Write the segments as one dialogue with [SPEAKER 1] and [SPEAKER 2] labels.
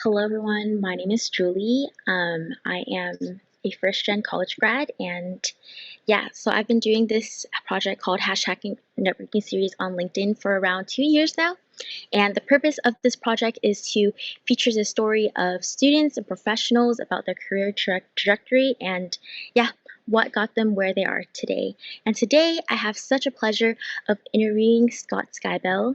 [SPEAKER 1] Hello, everyone. My name is Julie. I am a first gen college grad, and yeah, so I've been doing this project called Hashtag Networking Series on LinkedIn for around 2 years now. And the purpose of this project is to feature the story of students and professionals about their career trajectory and, yeah, what got them where they are today. And today I have such a pleasure of interviewing Scott Skibell.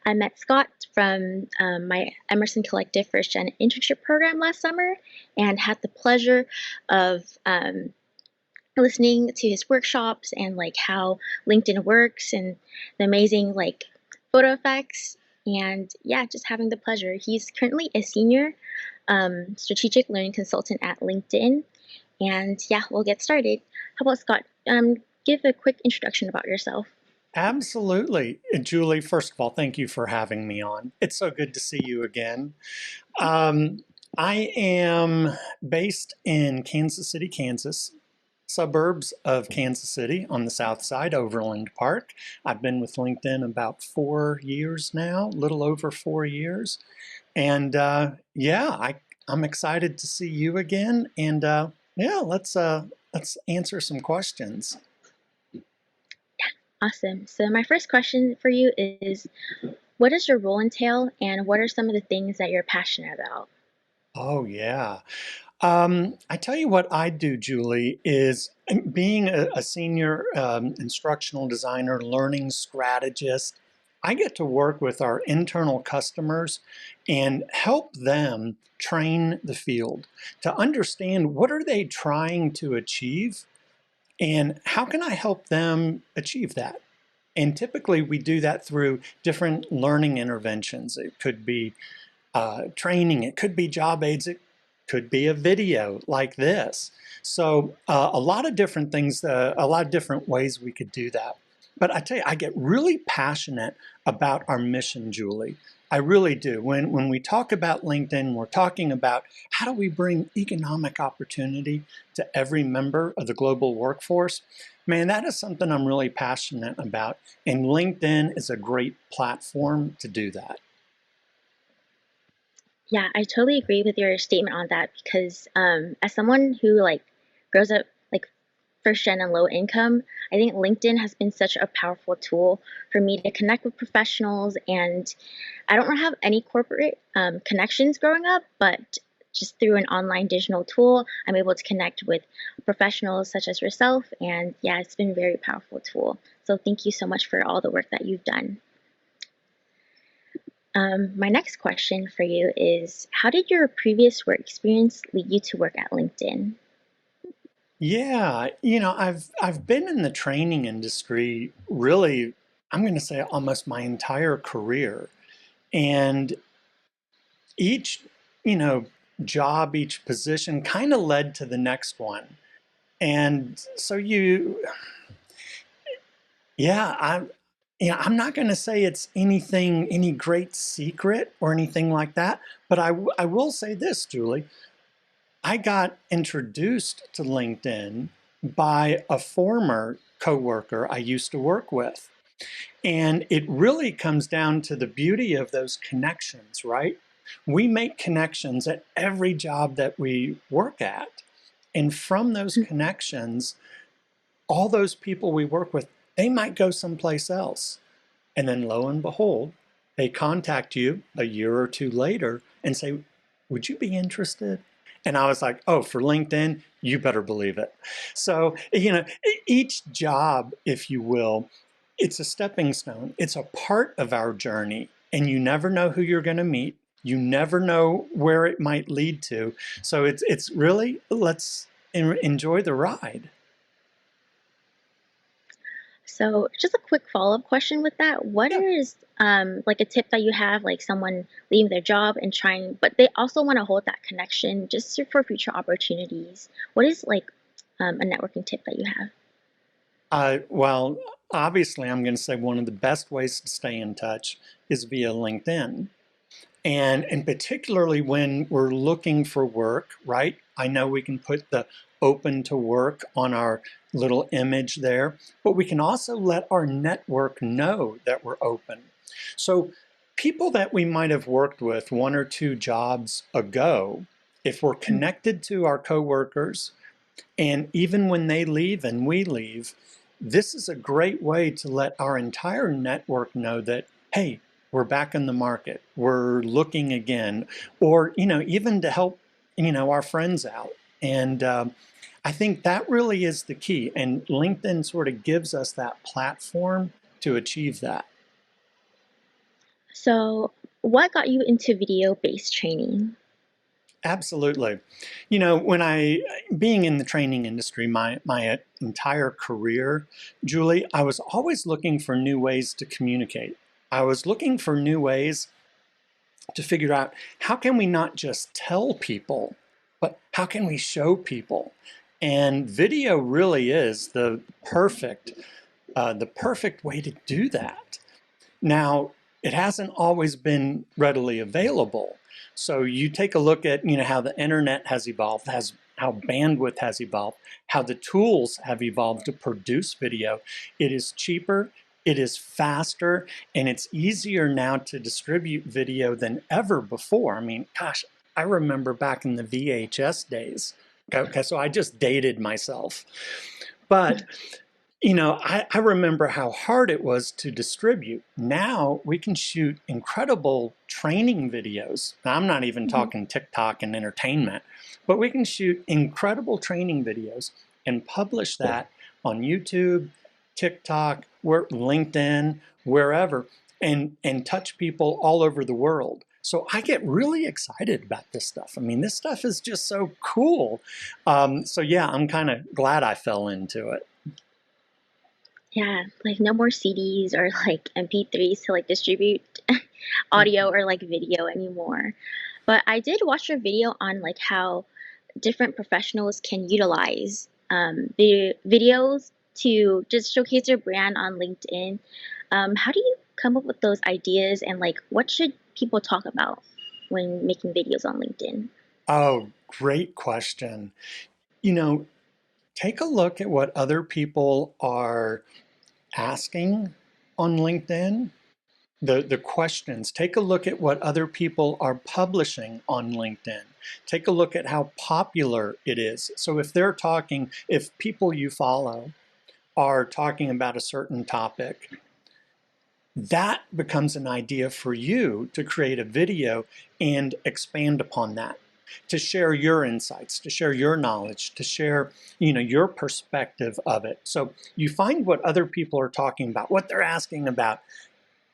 [SPEAKER 1] I met Scott from my Emerson Collective First Gen internship program last summer and had the pleasure of listening to his workshops and like how LinkedIn works and the amazing like photo effects and yeah, just having the pleasure. He's currently a senior strategic learning consultant at LinkedIn, and yeah, we'll get started. How about Scott? Give a quick introduction about yourself.
[SPEAKER 2] Absolutely. Julie, first of all, thank you for having me on. It's so good to see you again. Um, I am based in Kansas City, Kansas, suburbs of Kansas City on the south side, Overland Park. I've been with LinkedIn about 4 years now, a little over 4 years. And I'm excited to see you again. And let's answer some questions.
[SPEAKER 1] Awesome. So my first question for you is, what does your role entail, and what are some of the things that you're passionate about?
[SPEAKER 2] Oh, yeah. I tell you what I do, Julie, is being a senior instructional designer, learning strategist. I get to work with our internal customers and help them train the field to understand what are they trying to achieve and how can I help them achieve that. And typically we do that through different learning interventions. It could be training, it could be job aids, it could be a video like this. So a lot of different things, a lot of different ways we could do that. But I tell you, I get really passionate about our mission, Julie. I really do. When we talk about LinkedIn, we're talking about how do we bring economic opportunity to every member of the global workforce. Man, that is something I'm really passionate about. And LinkedIn is a great platform to do that.
[SPEAKER 1] Yeah, I totally agree with your statement on that because as someone who like grows up like first gen and low income, I think LinkedIn has been such a powerful tool for me to connect with professionals. And I don't have any corporate connections growing up, but just through an online digital tool, I'm able to connect with professionals such as yourself. And yeah, it's been a very powerful tool. So thank you so much for all the work that you've done. My next question for you is, how did your previous work experience lead you to work at LinkedIn?
[SPEAKER 2] Yeah, I've been in the training industry really, I'm going to say almost my entire career. And each, you know, job, each position kind of led to the next one. And so I'm I'm not going to say it's anything, any great secret or anything like that, but I will say this, Julie. I got introduced to LinkedIn by a former coworker I used to work with. And it really comes down to the beauty of those connections, right? We make connections at every job that we work at. And from those connections, all those people we work with, they might go someplace else. And then lo and behold, they contact you a year or two later and say, would you be interested? And I was like, oh, for LinkedIn, you better believe it. So, each job, if you will, it's a stepping stone. It's a part of our journey. And you never know who you're going to meet. You never know where it might lead to. So it's really, let's enjoy the ride.
[SPEAKER 1] So, just a quick follow-up question with that. What
[SPEAKER 2] Yeah.
[SPEAKER 1] is like a tip that you have, like someone leaving their job and trying, but they also want to hold that connection just for future opportunities? What is like a networking tip that you have?
[SPEAKER 2] Well, obviously, I'm going to say one of the best ways to stay in touch is via LinkedIn. And particularly when we're looking for work, right? I know we can put the open to work on our little image there, but we can also let our network know that we're open. So people that we might have worked with 1 or 2 jobs ago, if we're connected to our coworkers, and even when they leave and we leave, this is a great way to let our entire network know that, hey, we're back in the market, we're looking again, or, even to help, our friends out. And I think that really is the key. And LinkedIn sort of gives us that platform to achieve that.
[SPEAKER 1] So, what got you into video-based training?
[SPEAKER 2] Absolutely. Being in the training industry, my entire career, Julie, I was always looking for new ways to communicate. I was looking for new ways to figure out how can we not just tell people, but how can we show people? And video really is the perfect way to do that. Now, it hasn't always been readily available. So you take a look at, how the internet has evolved, how bandwidth has evolved, how the tools have evolved to produce video. It is cheaper, it is faster, and it's easier now to distribute video than ever before. I mean, gosh, I remember back in the VHS days. Okay, so I just dated myself. But I remember how hard it was to distribute. Now we can shoot incredible training videos. Now, I'm not even
[SPEAKER 1] Mhm.
[SPEAKER 2] talking TikTok and entertainment, but we can shoot incredible training videos and publish that on YouTube, TikTok, LinkedIn, wherever, and touch people all over the world. So I get really excited about this stuff. I mean, this stuff is just so cool. So yeah, I'm kind of glad I fell into it.
[SPEAKER 1] Yeah, like no more CDs or like MP3s to like distribute audio
[SPEAKER 2] Mm-mm.
[SPEAKER 1] or like video anymore. But I did watch your video on like how different professionals can utilize videos to just showcase your brand on LinkedIn. How do you come up with those ideas and like what should people talk about when making videos on LinkedIn?
[SPEAKER 2] Oh, great question. You know, Take a look at what other people are asking on LinkedIn, the questions. Take a look at what other people are publishing on LinkedIn. Take a look at how popular it is. So if people you follow are talking about a certain topic, that becomes an idea for you to create a video and expand upon that, to share your insights, to share your knowledge, to share, your perspective of it. So you find what other people are talking about, what they're asking about,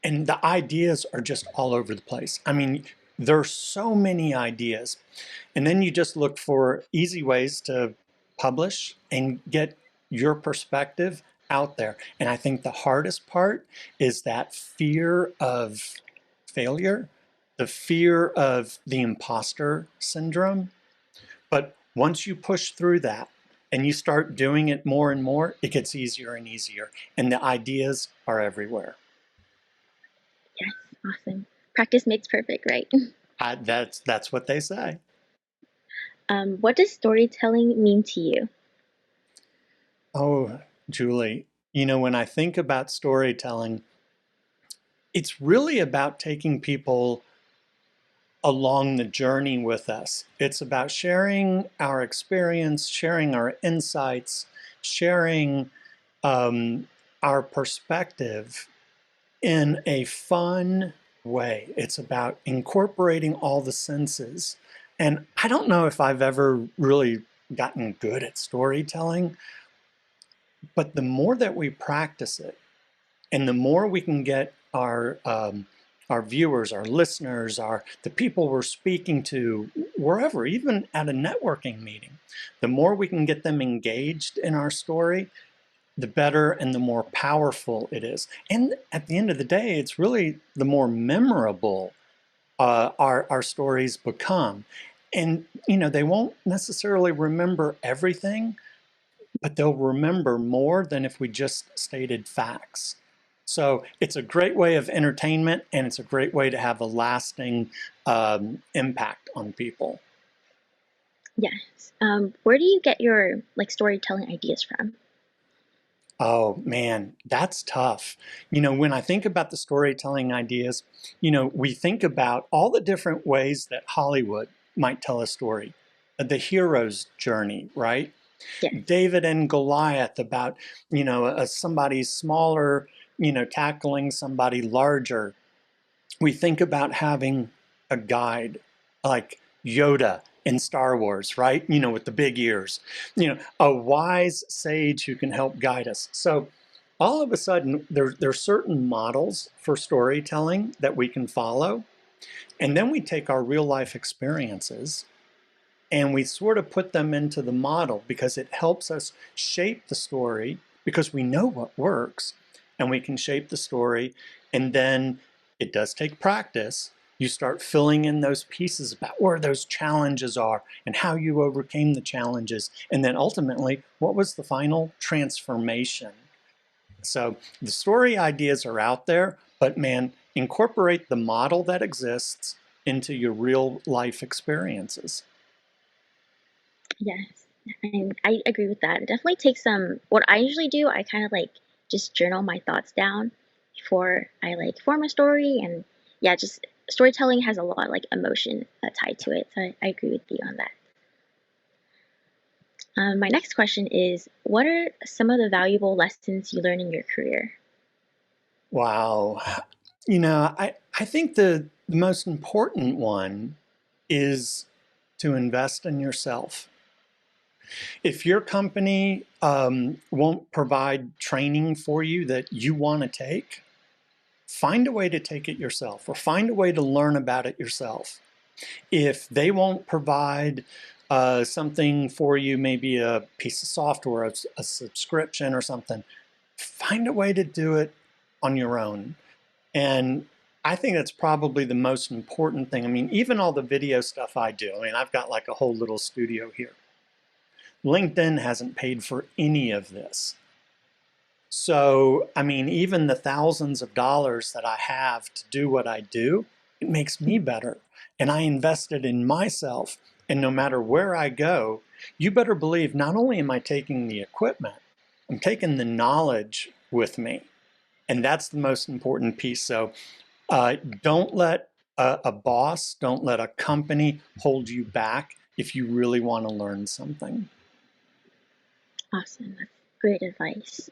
[SPEAKER 2] and the ideas are just all over the place. I mean, there are so many ideas. And then you just look for easy ways to publish and get your perspective out there. And I think the hardest part is that fear of failure, the fear of the imposter syndrome. But once you push through that and you start doing it more and more, it gets easier and easier. And the ideas are everywhere.
[SPEAKER 1] Yes, awesome. Practice makes perfect, right?
[SPEAKER 2] That's what they say.
[SPEAKER 1] What does storytelling mean to you?
[SPEAKER 2] Oh, Julie, when I think about storytelling, it's really about taking people along the journey with us. It's about sharing our experience, sharing our insights, sharing our perspective in a fun way. It's about incorporating all the senses. And I don't know if I've ever really gotten good at storytelling, but the more that we practice it, and the more we can get our viewers, our listeners, the people we're speaking to, wherever, even at a networking meeting, the more we can get them engaged in our story, the better and the more powerful it is. And at the end of the day, it's really the more memorable our stories become. And they won't necessarily remember everything, but they'll remember more than if we just stated facts. So it's a great way of entertainment, and it's a great way to have a lasting impact on people.
[SPEAKER 1] Yes. Where do you get your like storytelling ideas from?
[SPEAKER 2] Oh man, that's tough. When I think about the storytelling ideas, we think about all the different ways that Hollywood might tell a story. The hero's journey, right?
[SPEAKER 1] Yes.
[SPEAKER 2] David and Goliath about, somebody smaller, tackling somebody larger. We think about having a guide like Yoda in Star Wars, right? With the big ears, a wise sage who can help guide us. So all of a sudden, there's certain models for storytelling that we can follow. And then we take our real life experiences and we sort of put them into the model because it helps us shape the story because we know what works and we can shape the story. And then it does take practice. You start filling in those pieces about where those challenges are and how you overcame the challenges. And then ultimately, what was the final transformation? So the story ideas are out there, but man, incorporate the model that exists into your real life experiences.
[SPEAKER 1] Yes, and I agree with that. It definitely takes some. What I usually do, I kind of like just journal my thoughts down before I like form a story, and yeah, just storytelling has a lot like emotion tied to it. So I agree with you on that. My next question is, what are some of the valuable lessons you learned in your career?
[SPEAKER 2] Wow. I think the most important one is to invest in yourself. If your company won't provide training for you that you want to take, find a way to take it yourself or find a way to learn about it yourself. If they won't provide something for you, maybe a piece of software, a subscription or something, find a way to do it on your own. And I think that's probably the most important thing. I mean, even all the video stuff I do, I mean, I've got like a whole little studio here. LinkedIn hasn't paid for any of this. So, I mean, even the thousands of dollars that I have to do what I do, it makes me better. And I invested in myself. And no matter where I go, you better believe not only am I taking the equipment, I'm taking the knowledge with me. And that's the most important piece. So don't let a boss, don't let a company hold you back if you really want to learn something.
[SPEAKER 1] Awesome, that's great advice.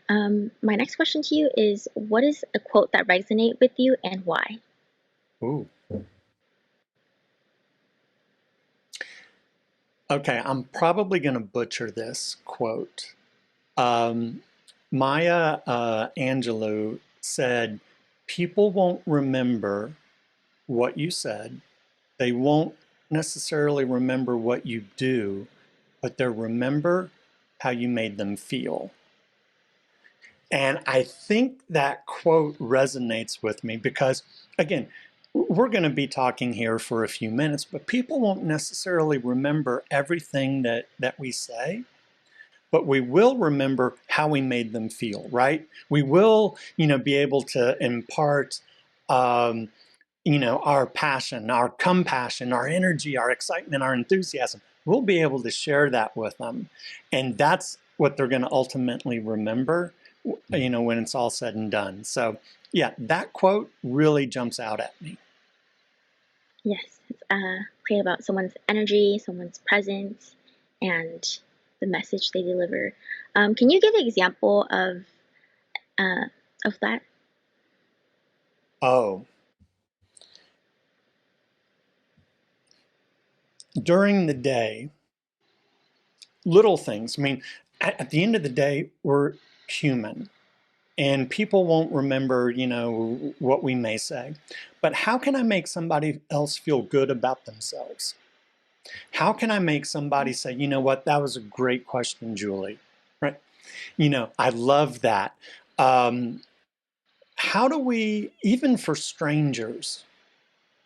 [SPEAKER 1] My next question to you is, what is a quote that resonates with you and why?
[SPEAKER 2] Ooh. Okay, I'm probably going to butcher this quote. Um, Maya Angelou said, people won't remember what you said. They won't necessarily remember what you do, but they'll remember how you made them feel. And I think that quote resonates with me because, again, we're going to be talking here for a few minutes, but people won't necessarily remember everything that we say, but we will remember how we made them feel, right? We will, be able to impart, um, our passion, our compassion, our energy, our excitement, our enthusiasm. We'll be able to share that with them. And that's what they're going to ultimately remember, when it's all said and done. So, yeah, that quote really jumps out at me.
[SPEAKER 1] Yes, it's create about someone's energy, someone's presence, and the message they deliver. Can you give an example uh, of that?
[SPEAKER 2] Oh, during the day, little things. I mean, at the end of the day, we're human and people won't remember, what we may say. But how can I make somebody else feel good about themselves? How can I make somebody say, you know what, that was a great question, Julie? Right? I love that. Um, how do we, even for strangers,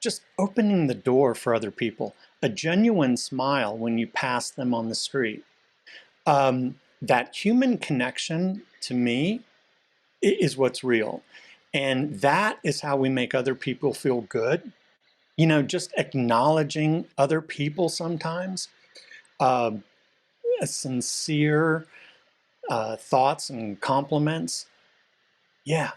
[SPEAKER 2] just opening the door for other people, a genuine smile when you pass them on the street, that human connection to me is what's real. And that is how we make other people feel good. Just acknowledging other people sometimes, uh, a sincere thoughts and compliments, yeah,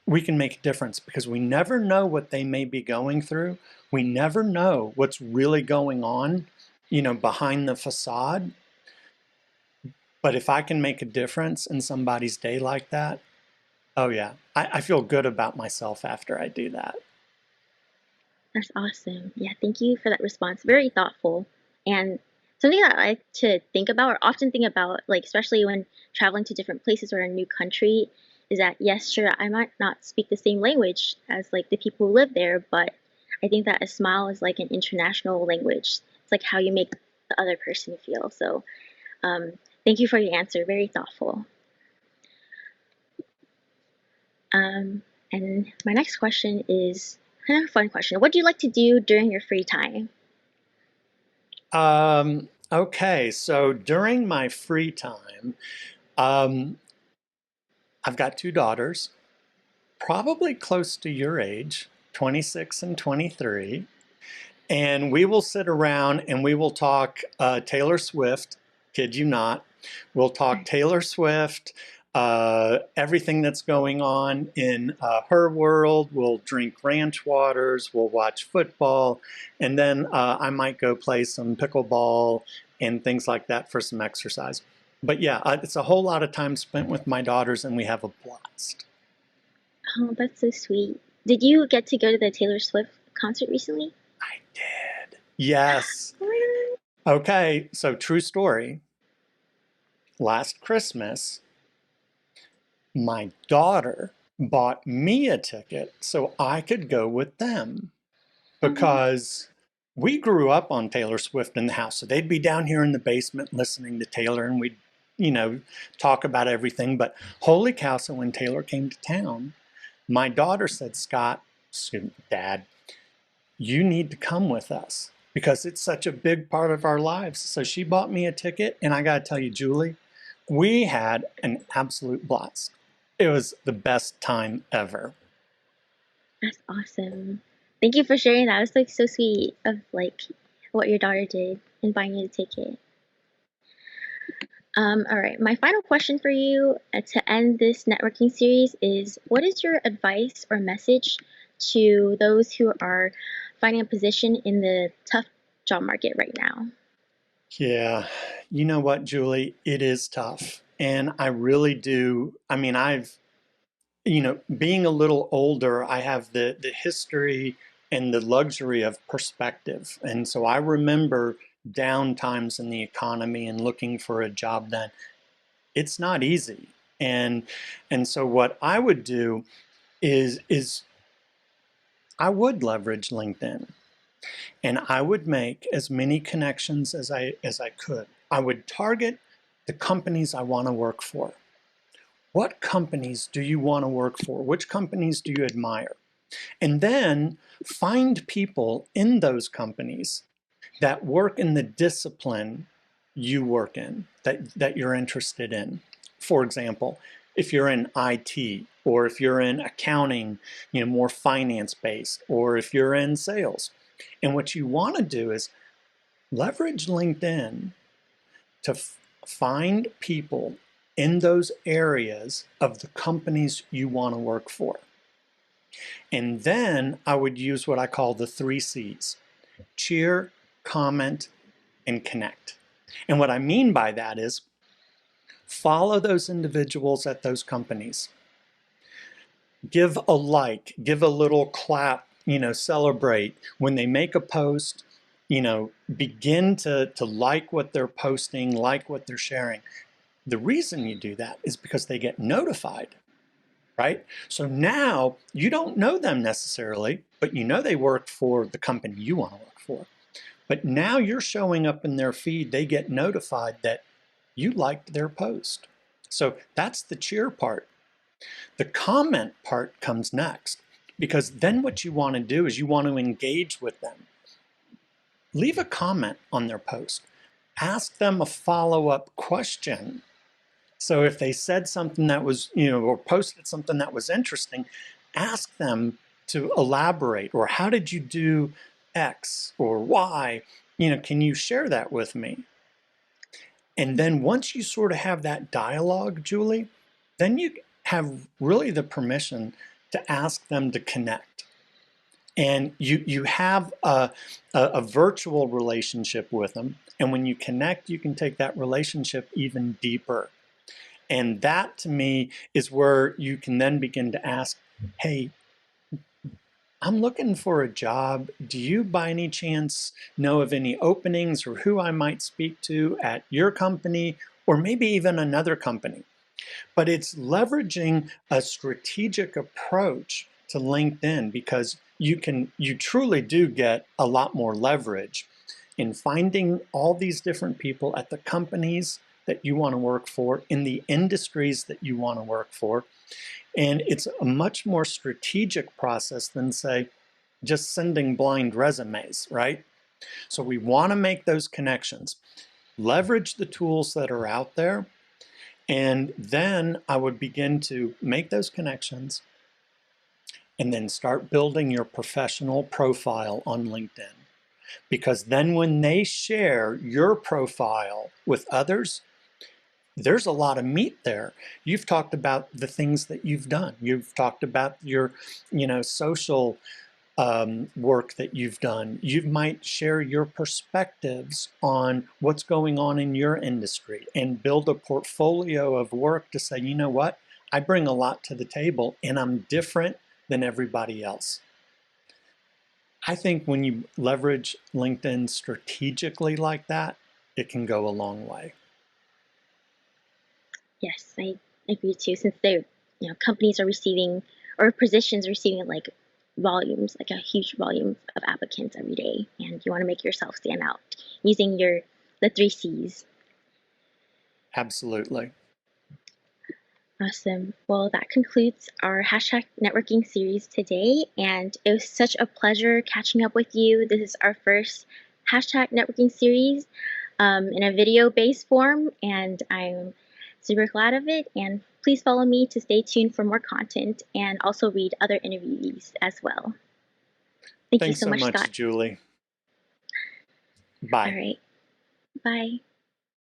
[SPEAKER 2] we can make a difference because we never know what they may be going through. We never know what's really going on, behind the facade. But if I can make a difference in somebody's day like that, oh yeah, I feel good about myself after I do that.
[SPEAKER 1] That's awesome. Yeah, thank you for that response. Very thoughtful. And something that I like to think about or often think about, like especially when traveling to different places or a new country, is that yes, sure, I might not speak the same language as like the people who live there, but I think that a smile is like an international language. It's like how you make the other person feel. So um, thank you for your answer. Very thoughtful. Um, and my next question is kind of a fun question. What do you like to do during your free time?
[SPEAKER 2] Okay, so during my free time, um, I've got two daughters, probably close to your age, 26 and 23. And we will sit around and we will talk Taylor Swift, kid you not. We'll talk Taylor Swift, everything that's going on in her world. We'll drink ranch waters, we'll watch football, and then I might go play some pickleball and things like that for some exercise. But yeah, it's a whole lot of time spent with my daughters and we have a blast.
[SPEAKER 1] Oh, that's so sweet. Did you get to go to the Taylor Swift concert recently?
[SPEAKER 2] I did. Yes. Okay, so true story. Last Christmas, my daughter bought me a ticket so I could go with them
[SPEAKER 1] Oh,
[SPEAKER 2] because we grew up on Taylor Swift in the house. So they'd be down here in the basement listening to Taylor and we'd, talk about everything. But holy cow, so when Taylor came to town, my daughter said, Scott, Dad, you need to come with us because it's such a big part of our lives. So she bought me a ticket, and I got to tell you, Julie, we had an absolute blast. It was the best time ever.
[SPEAKER 1] that's awesome. Thank you for sharing that. It was like so sweet of like what your daughter did and buying you the ticket. All right, my final question for you to end this networking series is what is your advice or message to those who are finding a position in the tough job market right now?
[SPEAKER 2] Yeah, you know what, Julie? It is tough. And I really do. I mean, being a little older, I have the history and the luxury of perspective. And so I remember down times in the economy and looking for a job then. It's not easy. And and so what I would do is I would leverage LinkedIn and I would make as many connections as I could. I would target the companies I want to work for. What companies do you want to work for? Which companies do you admire? And then find people in those companies that work in the discipline you work in, that you're interested in. For example, if you're in IT or if you're in accounting, more finance based, or if you're in sales. And what you want to do is leverage LinkedIn to find people in those areas of the companies you want to work for. And then I would use what I call the 3 C's: cheer, comment, and connect. And what I mean by that is follow those individuals at those companies. Give a like, give a little clap, celebrate. When they make a post, begin to like what they're posting, like what they're sharing. The reason you do that is because they get notified, right? So now you don't know them necessarily, but you know they work for the company you want to work for. But now you're showing up in their feed, they get notified that you liked their post. So that's the cheer part. The comment part comes next because then what you want to do is you want to engage with them. Leave a comment on their post. Ask them a follow-up question. So if they said something that was, or posted something that was interesting, ask them to elaborate, or how did you do X or Y? Can you share that with me? And then once you sort of have that dialogue, Julie, then you have really the permission to ask them to connect. And you have a virtual relationship with them. And when you connect, you can take that relationship even deeper. And that to me is where you can then begin to ask, hey, I'm looking for a job. Do you by any chance know of any openings or who I might speak to at your company or maybe even another company? But it's leveraging a strategic approach to LinkedIn because you truly do get a lot more leverage in finding all these different people at the companies that you want to work for, in the industries that you want to work for. And it's a much more strategic process than, say, just sending blind resumes, right? So we want to make those connections, leverage the tools that are out there, and then I would begin to make those connections and then start building your professional profile on LinkedIn. Because then when they share your profile with others, there's a lot of meat there. You've talked about the things that you've done. You've talked about your, social work that you've done. You might share your perspectives on what's going on in your industry and build a portfolio of work to say, you know what, I bring a lot to the table and I'm different than everybody else. I think when you leverage LinkedIn strategically like that, it can go a long way.
[SPEAKER 1] Yes, I agree too. Since they're, companies are receiving or positions receiving like volumes, like a huge volume of applicants every day, and you want to make yourself stand out using the 3 C's.
[SPEAKER 2] Absolutely.
[SPEAKER 1] Awesome. Well, that concludes our hashtag networking series today, and it was such a pleasure catching up with you. This is our first hashtag networking series in a video-based form, and I'm super glad of it. And please follow me to stay tuned for more content and also read other interviewees as well. Thank you
[SPEAKER 2] Thanks
[SPEAKER 1] so
[SPEAKER 2] so
[SPEAKER 1] much,
[SPEAKER 2] much,
[SPEAKER 1] Scott.
[SPEAKER 2] Julie.
[SPEAKER 1] All
[SPEAKER 2] Bye.
[SPEAKER 1] right. Bye.